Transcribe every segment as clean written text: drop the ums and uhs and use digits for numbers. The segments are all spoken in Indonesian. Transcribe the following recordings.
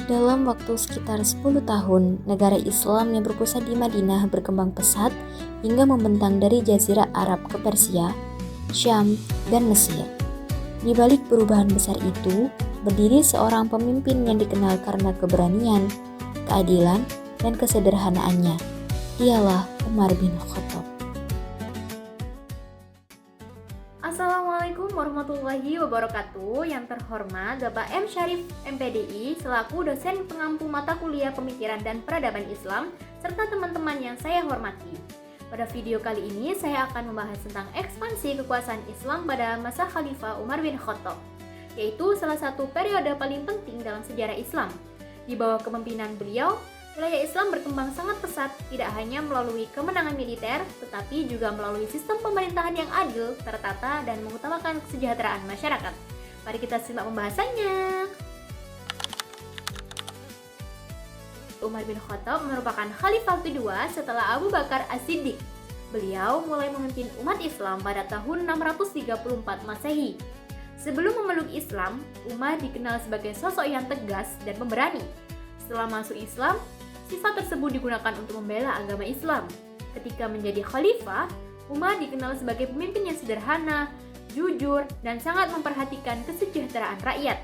Dalam waktu sekitar 10 tahun, negara Islam yang berpusat di Madinah berkembang pesat hingga membentang dari Jazirah Arab ke Persia, Syam, dan Mesir. Di balik perubahan besar itu, berdiri seorang pemimpin yang dikenal karena keberanian, keadilan, dan kesederhanaannya. Dialah Umar bin Khattab. Assalamualaikum warahmatullahi wabarakatuh. Yang terhormat Bapak M. Syarif MPDI selaku dosen pengampu mata kuliah pemikiran dan peradaban Islam serta teman-teman yang saya hormati. Pada video kali ini saya akan membahas tentang ekspansi kekuasaan Islam pada masa Khalifah Umar bin Khattab, yaitu salah satu periode paling penting dalam sejarah Islam. Di bawah kepemimpinan beliau, wilayah Islam berkembang sangat pesat, tidak hanya melalui kemenangan militer, tetapi juga melalui sistem pemerintahan yang adil, tertata, dan mengutamakan kesejahteraan masyarakat. Mari kita simak pembahasannya. Umar bin Khattab merupakan khalifah kedua setelah Abu Bakar As-Siddiq. Beliau mulai memimpin umat Islam pada tahun 634 Masehi. Sebelum memeluk Islam, Umar dikenal sebagai sosok yang tegas dan pemberani. Setelah masuk Islam, sifat tersebut digunakan untuk membela agama Islam. Ketika menjadi khalifah, Umar dikenal sebagai pemimpin yang sederhana, jujur, dan sangat memperhatikan kesejahteraan rakyat.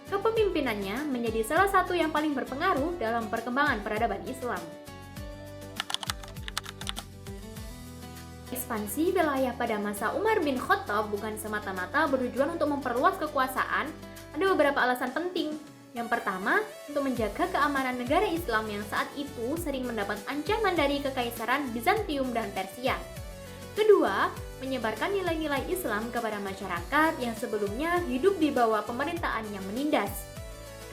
Kepemimpinannya menjadi salah satu yang paling berpengaruh dalam perkembangan peradaban Islam. Ekspansi wilayah pada masa Umar bin Khattab bukan semata-mata bertujuan untuk memperluas kekuasaan. Ada beberapa alasan penting. Yang pertama, untuk menjaga keamanan negara Islam yang saat itu sering mendapat ancaman dari kekaisaran Bizantium dan Persia. Kedua, menyebarkan nilai-nilai Islam kepada masyarakat yang sebelumnya hidup di bawah pemerintahan yang menindas.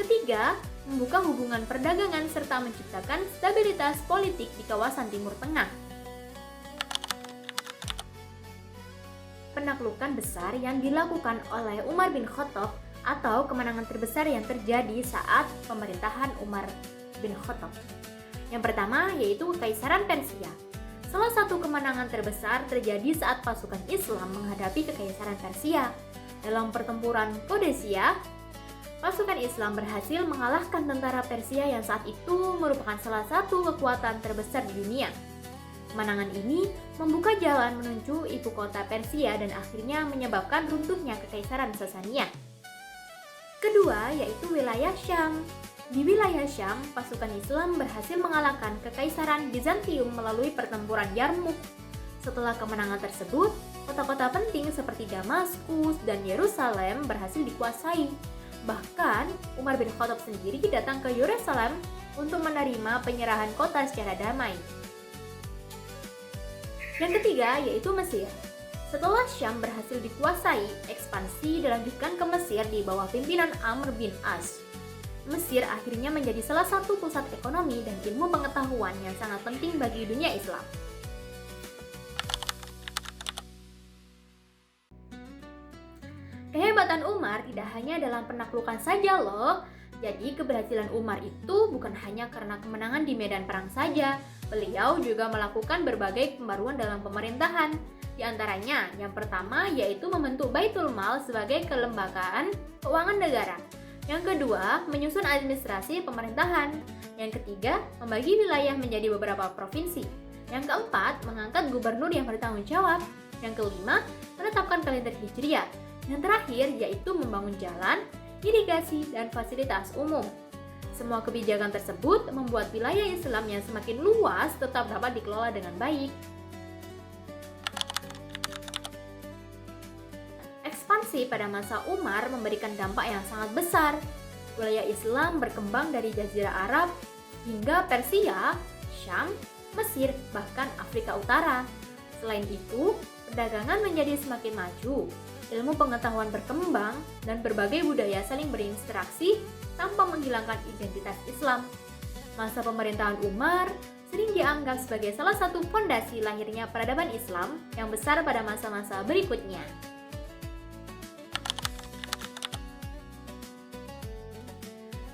Ketiga, membuka hubungan perdagangan serta menciptakan stabilitas politik di kawasan Timur Tengah. Penaklukan besar yang dilakukan oleh Umar bin Khattab atau kemenangan terbesar yang terjadi saat pemerintahan Umar bin Khattab. Yang pertama yaitu Kekaisaran Persia. Salah satu kemenangan terbesar terjadi saat pasukan Islam menghadapi Kekaisaran Persia. Dalam pertempuran Qadesiyah, pasukan Islam berhasil mengalahkan tentara Persia yang saat itu merupakan salah satu kekuatan terbesar di dunia. Kemenangan ini membuka jalan menuju ibu kota Persia dan akhirnya menyebabkan runtuhnya Kekaisaran Sasania. Kedua yaitu wilayah Syam. Di wilayah Syam, pasukan Islam berhasil mengalahkan Kekaisaran Bizantium melalui pertempuran Yarmouk. Setelah kemenangan tersebut, kota-kota penting seperti Damaskus dan Yerusalem berhasil dikuasai. Bahkan, Umar bin Khattab sendiri datang ke Yerusalem untuk menerima penyerahan kota secara damai. Yang ketiga yaitu Mesir. Setelah Syam berhasil dikuasai, ekspansi dilanjutkan ke Mesir di bawah pimpinan Amr bin As. Mesir akhirnya menjadi salah satu pusat ekonomi dan ilmu pengetahuan yang sangat penting bagi dunia Islam. Kehebatan Umar tidak hanya dalam penaklukan saja loh. Jadi keberhasilan Umar itu bukan hanya karena kemenangan di medan perang saja. Beliau juga melakukan berbagai pembaruan dalam pemerintahan. Di antaranya, yang pertama yaitu membentuk Baitul Mal sebagai kelembagaan keuangan negara. Yang kedua, menyusun administrasi pemerintahan. Yang ketiga, membagi wilayah menjadi beberapa provinsi. Yang keempat, mengangkat gubernur yang bertanggung jawab. Yang kelima, menetapkan kalender Hijriah. Yang terakhir yaitu membangun jalan, irigasi, dan fasilitas umum. Semua kebijakan tersebut membuat wilayah Islam yang semakin luas tetap dapat dikelola dengan baik. Ekspansi pada masa Umar memberikan dampak yang sangat besar. Wilayah Islam berkembang dari Jazirah Arab hingga Persia, Syam, Mesir, bahkan Afrika Utara. Selain itu, perdagangan menjadi semakin maju, ilmu pengetahuan berkembang, dan berbagai budaya saling berinteraksi tanpa menghilangkan identitas Islam. Masa pemerintahan Umar sering dianggap sebagai salah satu fondasi lahirnya peradaban Islam yang besar pada masa-masa berikutnya.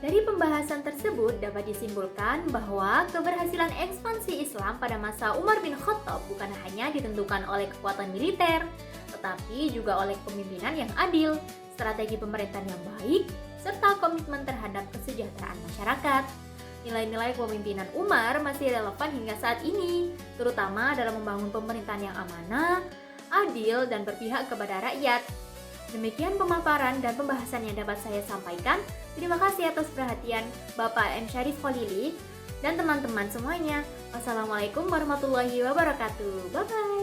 Dari pembahasan tersebut dapat disimpulkan bahwa keberhasilan ekspansi Islam pada masa Umar bin Khattab bukan hanya ditentukan oleh kekuatan militer, tetapi juga oleh kepemimpinan yang adil, strategi pemerintahan yang baik, serta komitmen terhadap kesejahteraan masyarakat. Nilai-nilai kepemimpinan Umar masih relevan hingga saat ini, terutama dalam membangun pemerintahan yang amanah, adil, dan berpihak kepada rakyat. Demikian pemaparan dan pembahasan yang dapat saya sampaikan. Terima kasih atas perhatian Bapak M. Syarif Khalili dan teman-teman semuanya. Wassalamualaikum warahmatullahi wabarakatuh. Bye-bye.